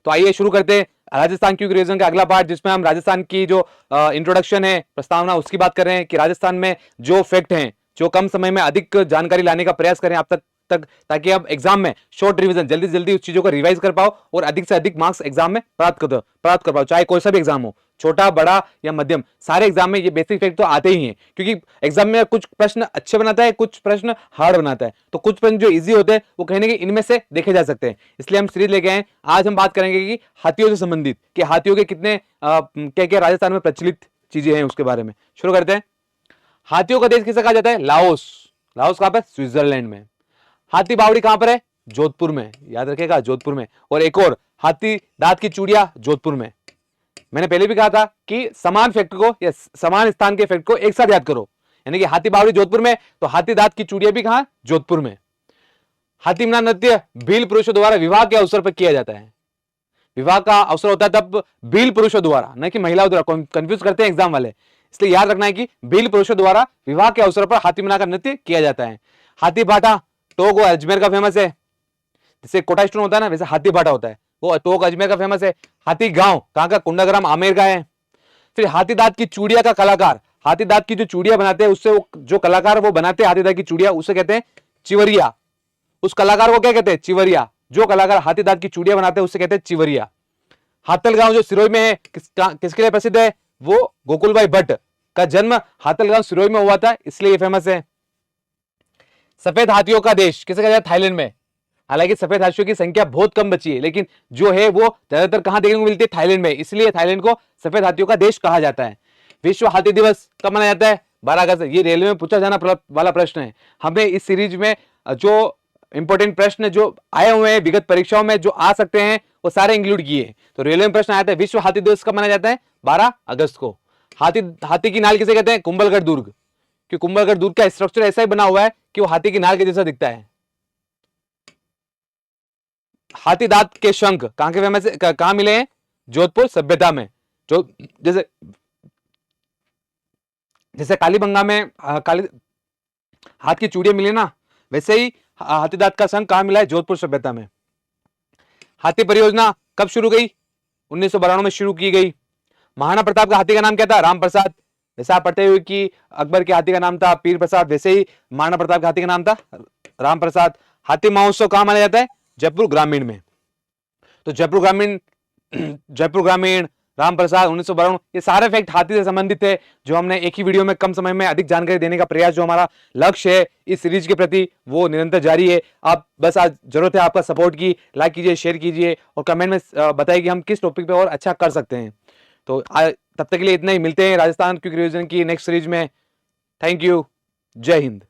तो आइए शुरू करते हैं राजस्थान क्विक रिवीजन का अगला पार्ट, जिसमें हम राजस्थान की जो इंट्रोडक्शन है, प्रस्तावना, उसकी बात कर रहे हैं कि राजस्थान में जो फैक्ट हैं, जो कम समय में अधिक जानकारी लाने का प्रयास करें आप तक ताकि आप एग्जाम में शॉर्ट रिवीजन जल्दी से जल्दी उस चीजों को रिवाइज कर पाओ और अधिक से अधिक मार्क्स एग्जाम में प्राप्त कर पाओ, चाहे कोई सा भी एग्जाम हो, छोटा बड़ा या मध्यम, सारे एग्जाम में ये बेसिक फैक्ट तो आते ही हैं। क्योंकि एग्जाम में कुछ प्रश्न अच्छे बनाता है, कुछ प्रश्न हार्ड बनाता है, तो कुछ प्रश्न जो इजी होते हैं वो कहीं ना कहीं इनमें से देखे जा सकते हैं। इसलिए हम सीरीज लेके आए। आज हम बात करेंगे कि हाथियों से संबंधित, कि हाथियों के कितने क्या क्या राजस्थान में प्रचलित चीजें हैं, उसके बारे में शुरू करते हैं। हाथियों का देश किसे कहा जाता है? लाओस। लाओस कहां पर? स्विट्जरलैंड में। हाथी बावड़ी कहां पर है? जोधपुर में, याद रखेगा, जोधपुर में। और एक और, हाथी दांत की चूड़िया, जोधपुर में। मैंने पहले भी कहा था कि समान फैक्ट को या समान स्थान के फैक्ट को एक साथ याद करो, यानी कि हाथी बावड़ी जोधपुर में, तो हाथी दांत की चूड़िया भी कहां? जोधपुर में। हाथी मिलान नृत्य भील पुरुषों द्वारा विवाह के अवसर पर किया जाता है। विवाह का अवसर होता है तब भील पुरुषों द्वारा, न कि महिलाओं द्वारा। कंफ्यूज करते हैं एग्जाम वाले, इसलिए याद रखना है कि भील पुरुषों द्वारा विवाह के अवसर पर हाथी मिलान का नृत्य किया जाता है। हाथी भाटा टोक और अजमेर का फेमस है। जैसे कोटा स्टोन होता है ना, वैसे हाथी भाटा होता है, वो टोक अजमेर का फेमस है। हाथी गांव कहां का? कुंडाग्राम आमेर का है। फिर हाथी दांत की चूड़िया का कलाकार, हाथी दांत की जो चूड़िया बनाते हैं उससे जो कलाकार वो बनाते हैं हाथी दांत की चूड़िया, उसे कहते हैं चिवरिया। उस कलाकार को क्या कहते हैं? चिवरिया। जो कलाकार हाथी दांत की चूड़िया बनाते हैं उससे कहते हैं चिवरिया। हाथल गांव जो सिरोही में है, किसके लिए प्रसिद्ध है? वो गोकुलभाई भट्ट का जन्म हाथल गांव सिरोही में हुआ था, इसलिए फेमस है। सफेद हाथियों का देश किसे कहा जाता है? थाईलैंड में। हालांकि सफेद हाथियों की संख्या बहुत कम बची है, लेकिन जो है वो ज्यादातर कहां देखने को मिलती है? थाईलैंड में, इसलिए थाईलैंड को सफेद हाथियों का देश कहा जाता है। विश्व हाथी दिवस कब मनाया जाता है? 12 अगस्त। ये रेलवे में पूछा जाना वाला प्रश्न है। हमने इस सीरीज में जो इंपॉर्टेंट प्रश्न जो आए हुए हैं विगत परीक्षाओं में, जो आ सकते हैं, वो सारे इंक्लूड किए। तो रेलवे में प्रश्न आया था विश्व हाथी दिवस कब मनाया जाता है? 12 अगस्त को। हाथी की नाल किसे कहते हैं? कुंभलगढ़ दुर्ग। कि कुंभलगढ़ दुर्ग का स्ट्रक्चर ऐसा ही बना हुआ है कि वो हाथी की नाल के जैसा दिखता है। हाथी दांत के शंख कहां के फेमस है? कहां मिले हैं? जोधपुर सभ्यता में। जो जैसे जैसे कालीबंगा में काली हाथ की चूड़ियां मिली ना, वैसे ही हाथी दांत का शंख कहां मिला है? जोधपुर सभ्यता में। हाथी परियोजना कब शुरू गई? 1992 में शुरू की गई। महाराणा प्रताप का हाथी का नाम क्या था? राम प्रसाद। वैसे आप पढ़ते हुए कि अकबर के हाथी का नाम था पीर प्रसाद, वैसे ही महाराणा प्रताप का हाथी का नाम था राम प्रसाद। हाथी महोत्सव कहां मनाया जाता है? जयपुर ग्रामीण में। तो जयपुर ग्रामीण, राम प्रसाद, 1992, ये सारे फैक्ट हाथी से संबंधित है, जो हमने एक ही वीडियो में कम समय में अधिक जानकारी देने का प्रयास, जो हमारा लक्ष्य है इस सीरीज के प्रति, वो निरंतर जारी है। आप बस आज जरूरत है आपका सपोर्ट की, लाइक कीजिए, शेयर कीजिए और कमेंट में बताइए कि हम किस टॉपिक पे और अच्छा कर सकते हैं। तो तब तक के लिए इतना ही, मिलते हैं राजस्थान क्विक रिवीजन की नेक्स्ट सीरीज में। थैंक यू, जय हिंद।